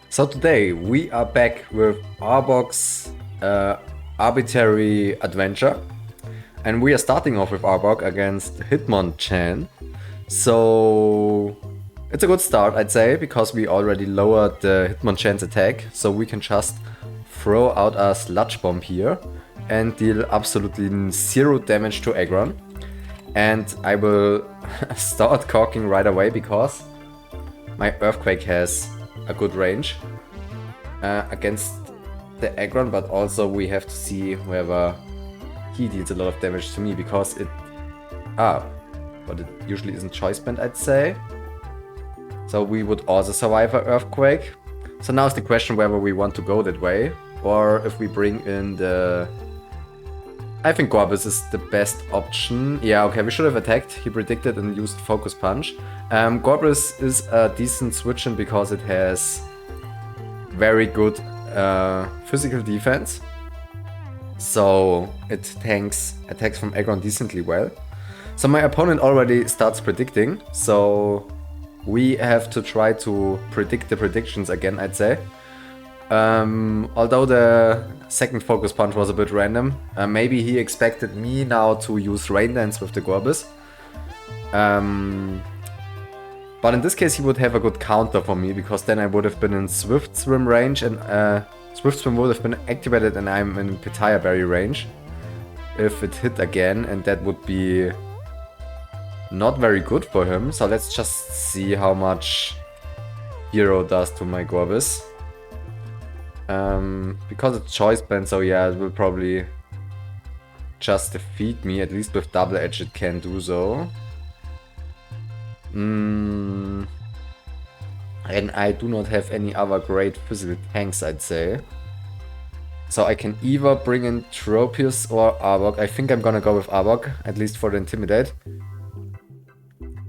So today we are back with Arbok's arbitrary adventure, and we are starting off with Arbok against Hitmonchan. So it's a good start, I'd say, because we already lowered the Hitmonchan's attack, so we can just throw out a Sludge Bomb here and deal absolutely zero damage to Aggron. And I will start caulking right away because my Earthquake has a good range against the Aggron, but also we have to see whether he deals a lot of damage to me because it... but it usually isn't choice band, I'd say. So we would also survive an Earthquake. So now is the question whether we want to go that way or if we bring in the... I think Gorbis is the best option. Yeah, okay, we should have attacked. He predicted and used Focus Punch. Gorbis is a decent switch in because it has very good physical defense. So it tanks attacks from Aggron decently well. So my opponent already starts predicting. So we have to try to predict the predictions again, I'd say. Although the second Focus Punch was a bit random, maybe he expected me now to use Rain Dance with the Gorbis. But in this case he would have a good counter for me, because then I would have been in Swift Swim range and Swift Swim would have been activated and I'm in Pitaya Berry range if it hit again, and that would be not very good for him. So let's just see how much Hero does to my Gorbis. Because it's choice band, so yeah, it will probably just defeat me. At least with double edge it can do so. And I do not have any other great physical tanks, I'd say. So I can either bring in Tropius or Arbok. I think I'm gonna go with Arbok, at least for the Intimidate.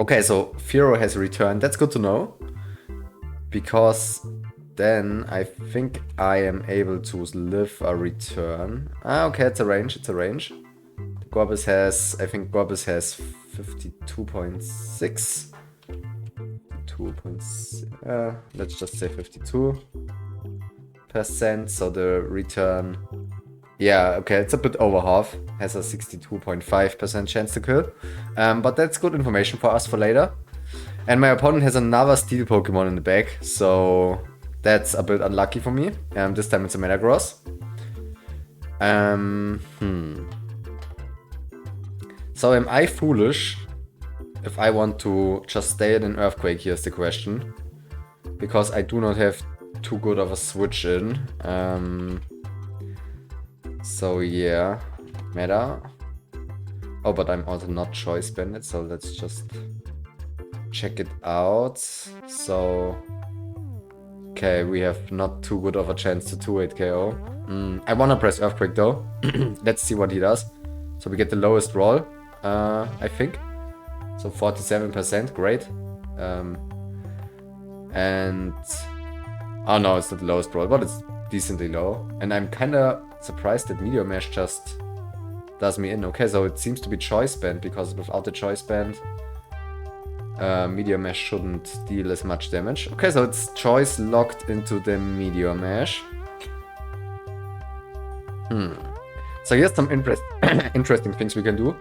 Okay, so Firo has returned. That's good to know, because then I think I am able to live a return. Okay, it's a range, it's a range. Gorbis has, I think Gorbis has 52.6. Let's just say 52%, so the return... Yeah, okay, it's a bit over half. Has a 62.5% chance to kill. But that's good information for us for later. And my opponent has another Steel Pokemon in the back, so that's a bit unlucky for me. This time it's a Metagross. So am I foolish if I want to just stay in an Earthquake? Here's the question. Because I do not have too good of a switch in. So yeah, Meta. Oh, but I'm also not choice banded, so let's just check it out. So... okay, we have not too good of a chance to 2-8 KO. I wanna press Earthquake though. Let's see what he does. So we get the lowest roll, I think. So 47%, great. And... oh no, it's not the lowest roll, but it's decently low. And I'm kinda surprised that Meteor Mash just does me in. Okay, so it seems to be choice band, because without the choice band, Meteor Mash shouldn't deal as much damage. Okay, so it's choice locked into the Meteor Mash. So here's some interesting things we can do.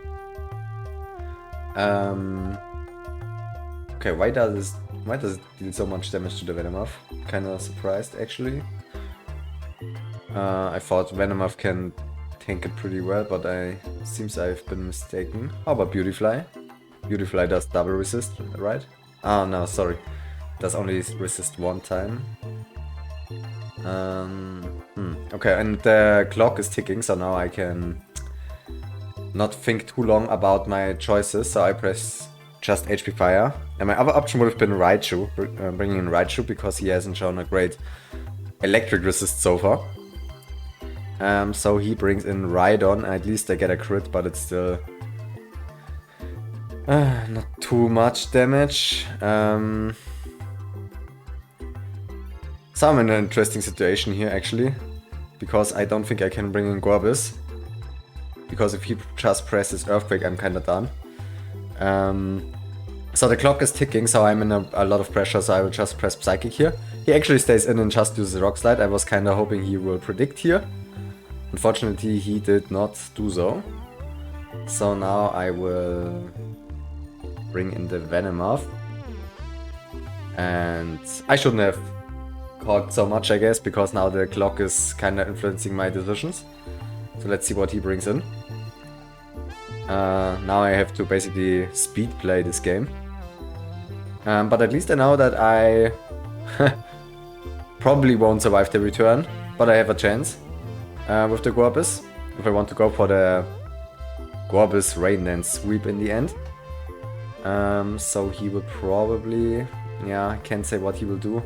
Okay, why does it deal so much damage to the Venomoth? Kinda surprised, actually. I thought Venomoth can tank it pretty well, but seems I've been mistaken. How about Beautyfly? Beautyfly does double resist, right? Oh no, sorry. Does only resist one time. Okay, and the clock is ticking, so now I can not think too long about my choices, so I press just HP Fire. And my other option would have been Raichu, bringing in Raichu, because he hasn't shown a great electric resist so far. So he brings in Rhydon. At least I get a crit, but it's still not too much damage. So I'm in an interesting situation here, actually, because I don't think I can bring in Gorbis. Because if he just presses Earthquake, I'm kinda done. So the clock is ticking, so I'm in a lot of pressure, so I will just press Psychic here. He actually stays in and just uses Rock Slide. I was kinda hoping he will predict here. Unfortunately, he did not do so. So now I will bring in the Venomoth. And I shouldn't have caught so much, I guess, because now the clock is kinda influencing my decisions. So let's see what he brings in. Now I have to basically speed play this game. But at least I know that I probably won't survive the return, but I have a chance with the Gorbis, if I want to go for the Gorbis Rain Dance sweep in the end. So he will probably, yeah, I can't say what he will do.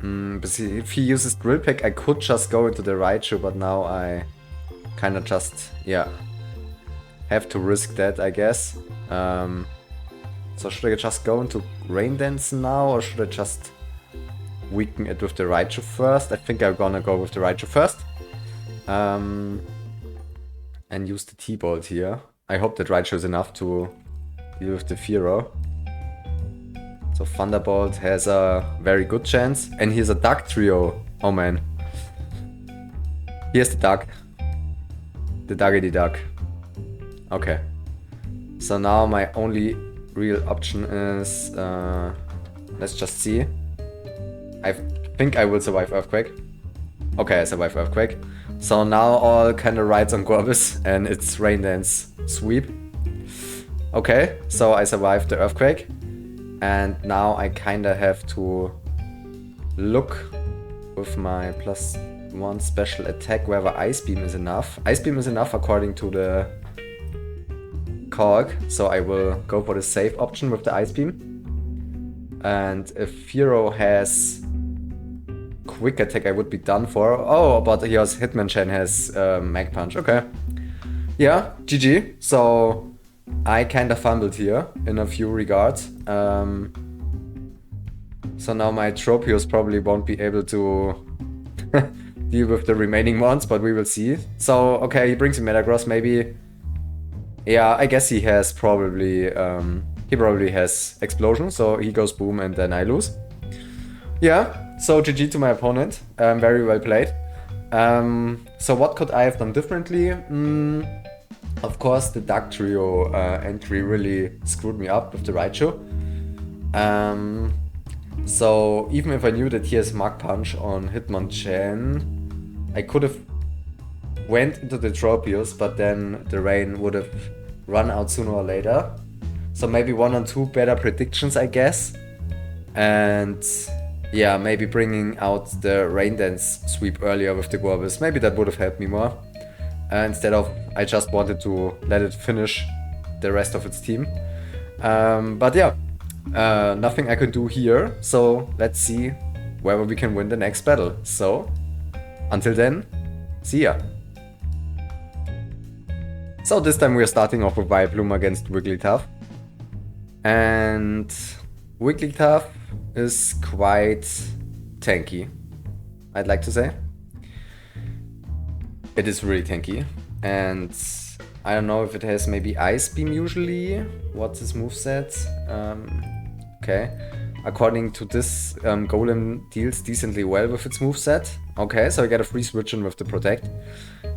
But see, if he uses Drill Peck, I could just go into the Raichu, but now I kind of just, yeah, have to risk that, I guess. So should I just go into Rain Dance now, or should I just weaken it with the Raichu first? I think I'm gonna go with the Raichu first. And use the T-Bolt here. I hope that Raichu is enough to deal with the Fearow. So Thunderbolt has a very good chance. And here's a Duck Trio. Oh man. Here's the Duck. The Duggity Duck. Okay. So now my only real option is... let's just see. I think I will survive Earthquake. Okay, I survive Earthquake. So now all kind of rides on Gorbis and it's Rain Dance sweep. Okay, so I survived the Earthquake. And now I kind of have to look with my +1 special attack whether Ice Beam is enough. Ice Beam is enough according to the Korg, so I will go for the safe option with the Ice Beam. And if Fearow has Quick Attack, I would be done for. Oh, but he has Hitmonchan has Mag Punch. Okay. Yeah, GG. So I kind of fumbled here in a few regards. So now my Tropius probably won't be able to deal with the remaining ones, but we will see. So, okay, he brings in Metagross, maybe. Yeah, I guess he has probably... he probably has Explosion, so he goes Boom and then I lose. Yeah, so GG to my opponent. Very well played. So what could I have done differently? Of course, the Duck Trio entry really screwed me up with the Raichu. So even if I knew that he has Mach Punch on Hitmonchan, I could have went into the Tropius, but then the rain would have run out sooner or later. So maybe 1 or 2 better predictions, I guess. And yeah, maybe bringing out the Rain Dance sweep earlier with the Gorbis. Maybe that would have helped me more. Instead of, I just wanted to let it finish the rest of its team. But yeah, nothing I can do here. So let's see whether we can win the next battle. So until then, see ya. So this time we are starting off with Vileplume against Wigglytuff. And Wigglytuff is quite tanky, I'd like to say. It is really tanky, and I don't know if it has maybe Ice Beam usually. What's his moveset? Okay, according to this, Golem deals decently well with its moveset. Okay, so I get a free switch in with the Protect.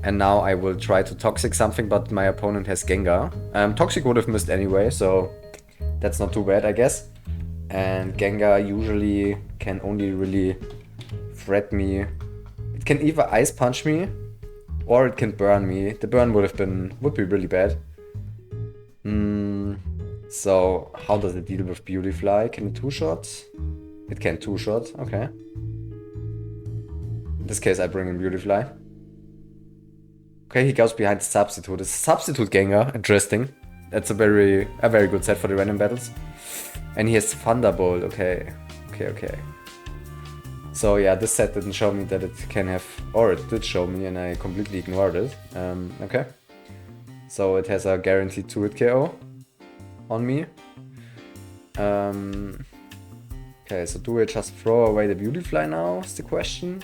And now I will try to Toxic something, but my opponent has Gengar. Toxic would have missed anyway, so that's not too bad, I guess. And Gengar usually can only really threat me. It can either Ice Punch me, or it can burn me. The burn would be really bad. So how does it deal with Beautifly? Can it 2-shot? It can 2-shot, okay. In this case I bring in Beautifly. Okay, he goes behind Substitute. It's Substitute Gengar, interesting. That's a very good set for the random battles. And he has Thunderbolt, okay. Okay. So yeah, this set didn't show me that it can have, or it did show me and I completely ignored it. Okay. So it has a guaranteed 2-hit KO on me. Okay, so do I just throw away the Beautifly now, is the question?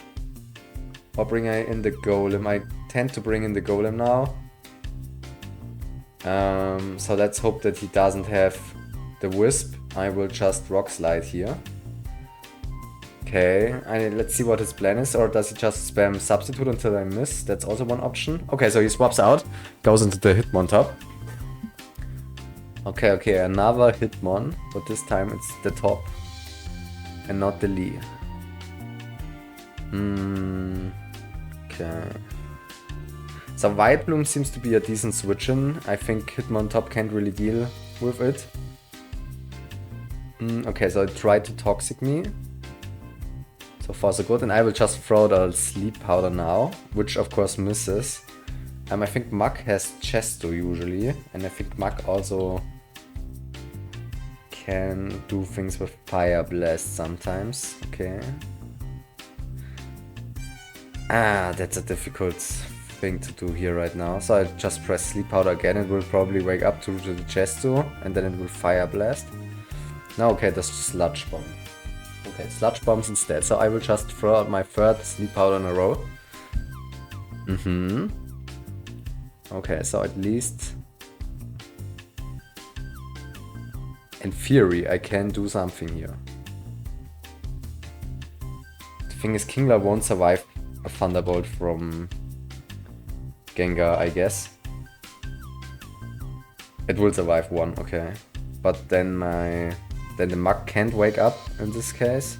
Or bring I in the Golem? I tend to bring in the Golem now. So let's hope that he doesn't have the Wisp, I will just Rock Slide here. Okay, let's see what his plan is, or does he just spam Substitute until I miss? That's also one option. Okay, so he swaps out, goes into the Hitmontop. Okay, another Hitmon, but this time it's the top and not the Lee. Okay. So Vileplume seems to be a decent switch-in. I think Hitmontop can't really deal with it. Okay, so I tried to Toxic me. So far so good, and I will just throw the Sleep Powder now, which of course misses. I think Muk has Chesto usually, and I think Muk also can do things with Fire Blast sometimes. Okay. That's a difficult thing to do here right now. So I just press Sleep Powder again, it will probably wake up to the Chesto, and then it will Fire Blast. No, okay, that's just Sludge Bomb. Okay, Sludge Bombs instead, so I will just throw out my third Sleep Powder in a row. Okay, so at least in theory I can do something here. The thing is, Kingler won't survive a Thunderbolt from Gengar, I guess. It will survive one, okay. But then the Muk can't wake up in this case.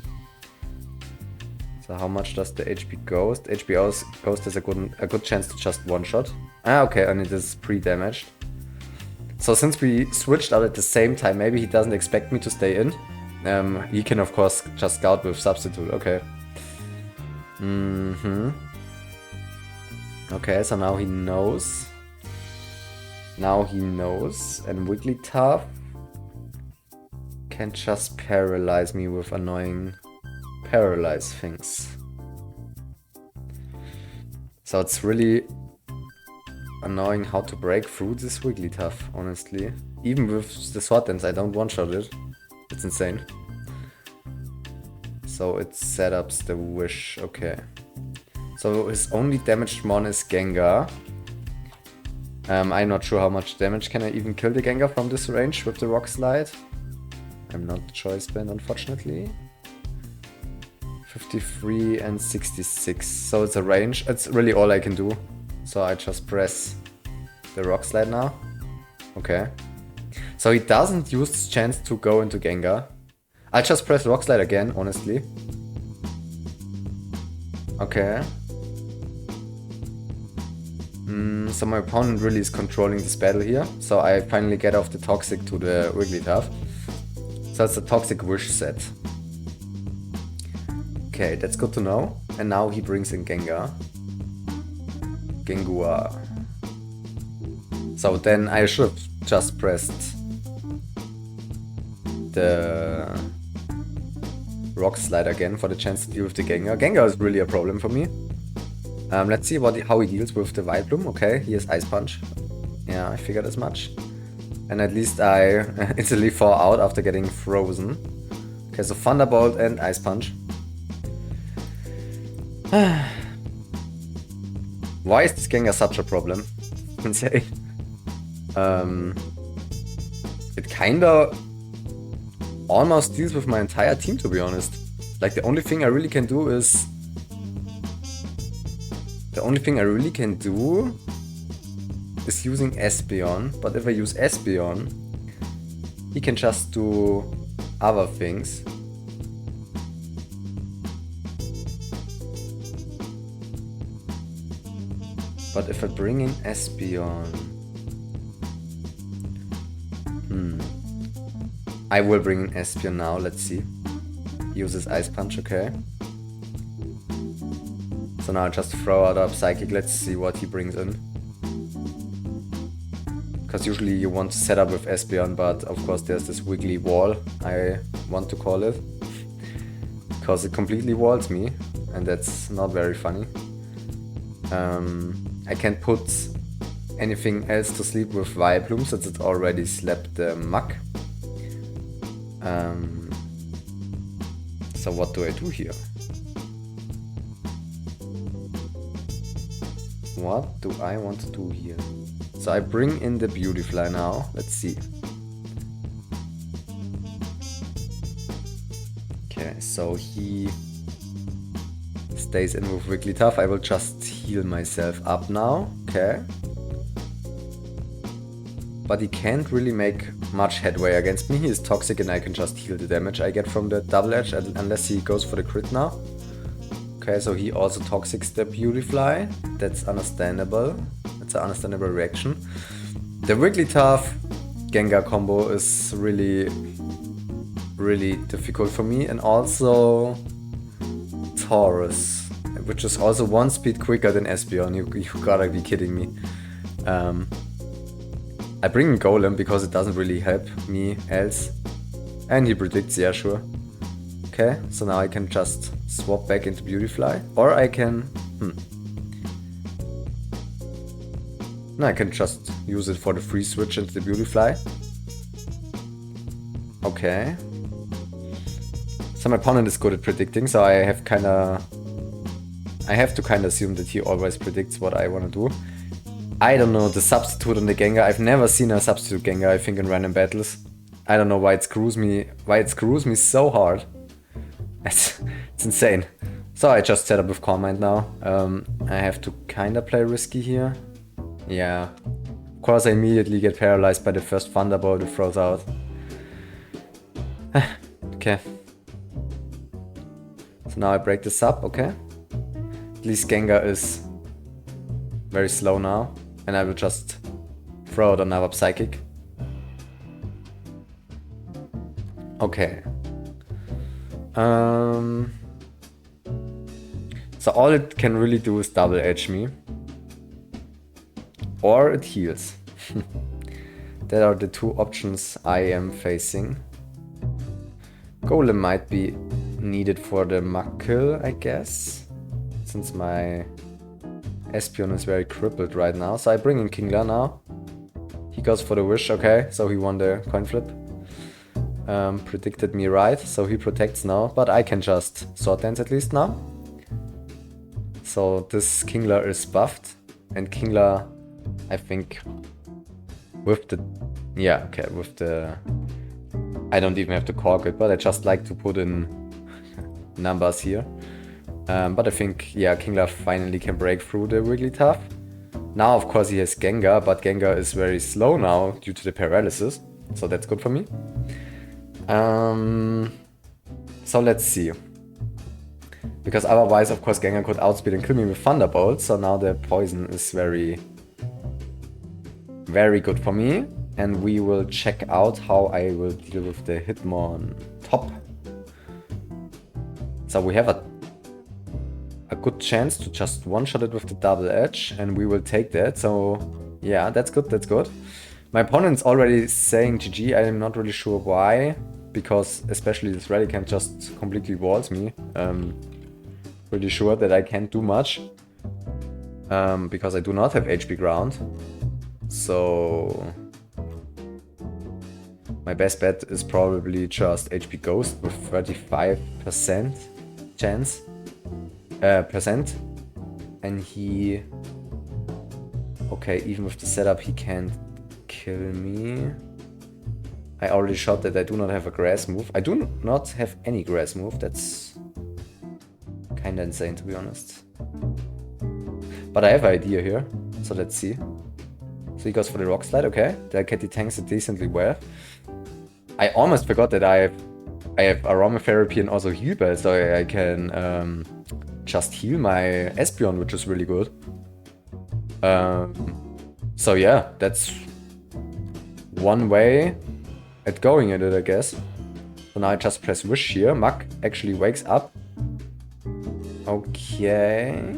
So how much does the HP Ghost? HP Ghost has a good chance to just one-shot. Okay, and it is pre-damaged. So since we switched out at the same time, maybe he doesn't expect me to stay in. He can of course just scout with Substitute, okay. Okay, so now he knows. And Wigglytuff can just paralyze me with annoying paralyze things. So it's really annoying how to break through this Wigglytuff, honestly. Even with the Sword Dance, I don't one-shot it. It's insane. So it setups the Wish, okay. So his only damaged mon is Gengar. I'm not sure how much damage can I even kill the Gengar from this range with the Rock Slide. I'm not choice band, unfortunately. 53 and 66, so it's a range. It's really all I can do. So I just press the Rock Slide now. Okay. So he doesn't use his chance to go into Gengar. I just press Rock Slide again, honestly. Okay. So my opponent really is controlling this battle here. So I finally get off the Toxic to the Wigglytuff. So it's a Toxic Wish set. Okay, that's good to know. And now he brings in Gengar. Gengar. So then I should have just pressed the Rock Slide again for the chance to deal with the Gengar. Gengar is really a problem for me. Let's see how he deals with the Vileplume. Okay, he has Ice Punch. Yeah, I figured as much. And at least I instantly fall out after getting frozen. Okay, so Thunderbolt and Ice Punch. Why is this Gengar such a problem? Insane. It kinda almost deals with my entire team, to be honest. Like the only thing I really can do is using Espeon, but if I use Espeon, he can just do other things. But if I bring in Espeon... I will bring in Espeon now, let's see. He uses Ice Punch, okay. So now I just throw out a Psychic, let's see what he brings in. Because usually you want to set up with Espeon, but of course there's this wiggly wall, I want to call it. Because it completely walls me, and that's not very funny. I can't put anything else to sleep with Vileplume since it already slapped the Muk. So what do I do here? What do I want to do here? So I bring in the Beautifly now. Let's see. so he stays in with Wigglytuff. I will just heal myself up now. Okay. But he can't really make much headway against me. He is toxic and I can just heal the damage I get from the double edge unless he goes for the crit now. Okay, so he also toxics the Beautifly. That's understandable. That's an understandable reaction. The Wigglytuff Gengar combo is really difficult for me. And also Taurus, which is also 1 speed quicker than Espeon. You gotta be kidding me. I bring in Golem because it doesn't really help me else. And he predicts, yeah, sure. Okay, so now I can just swap back into Beautifly. Or I can... No, I can just use it for the free switch into the Beautifly. Okay. So my opponent is good at predicting, so I have to kinda assume that he always predicts what I wanna do. I don't know, the substitute on the Gengar. I've never seen a substitute Gengar, I think, in random battles. I don't know why it screws me so hard. It's insane. So I just set up with Calm Mind now. I have to kinda play risky here. Yeah. Of course I immediately get paralyzed by the first Thunderbolt it throws out. Okay. So now I break this up, okay. At least Gengar is very slow now. And I will just throw out another Psychic. Okay. So all it can really do is double edge me. Or it heals. That are the two options I am facing. Golem might be needed for the Mach kill, I guess. Since my Espeon is very crippled right now. So I bring in Kingler now. He goes for the wish, okay. So he won the coin flip. Predicted me right, so he protects now. But I can just Sword Dance at least now. So this Kingler is buffed. And Kingler, I think, with the... Yeah, okay, with the... I don't even have to cork it, but I just like to put in numbers here. But I think, yeah, Kingler finally can break through the Wigglytuff. Now, of course, he has Gengar, but Gengar is very slow now due to the paralysis. So that's good for me. So let's see. Because otherwise, of course, Gengar could outspeed and kill me with Thunderbolt. So now the poison is very good for me. And we will check out how I will deal with the Hitmon top. So we have a good chance to just one-shot it with the double edge, and we will take that. So yeah, that's good, that's good. My opponent's already saying GG, I am not really sure why, because especially this Relicanth just completely walls me. Pretty sure that I can't do much, because I do not have HP ground. So my best bet is probably just HP Ghost with 35% chance. And he... Okay, even with the setup he can't kill me. I already shot that I do not have a grass move. I do not have any grass move, that's kinda insane to be honest. But I have an idea here, so let's see. So he goes for the Rock Slide, okay. The Catty tanks it decently well. I almost forgot that I have Aromatherapy and also Heal Bell, so I can just heal my Espeon, which is really good. So yeah, that's one way at going at it, I guess. So now I just press Wish here. Mach actually wakes up. Okay.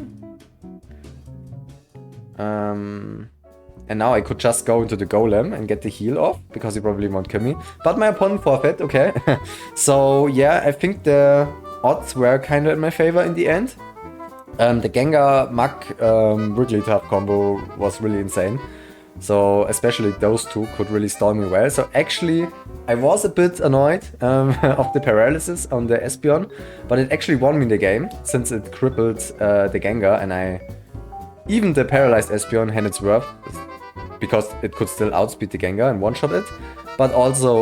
And now I could just go into the Golem and get the heal off, because he probably won't kill me. But my opponent forfeit, okay. So yeah, I think the odds were kind of in my favor in the end. The Gengar Mach Wigglytuff combo was really insane. So especially those two could really stall me well. So actually I was a bit annoyed of the paralysis on the Espeon, but it actually won me the game since it crippled the Gengar, and even the paralyzed Espeon had its worth because it could still outspeed the Gengar and one-shot it. but also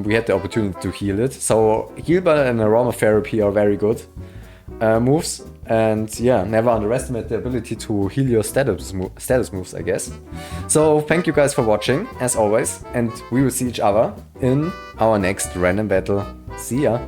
we had the opportunity to heal it. So Heal Bell and Aromatherapy are very good moves, and yeah, never underestimate the ability to heal your status moves, I guess. So thank you guys for watching, as always, and we will see each other in our next random battle. See ya!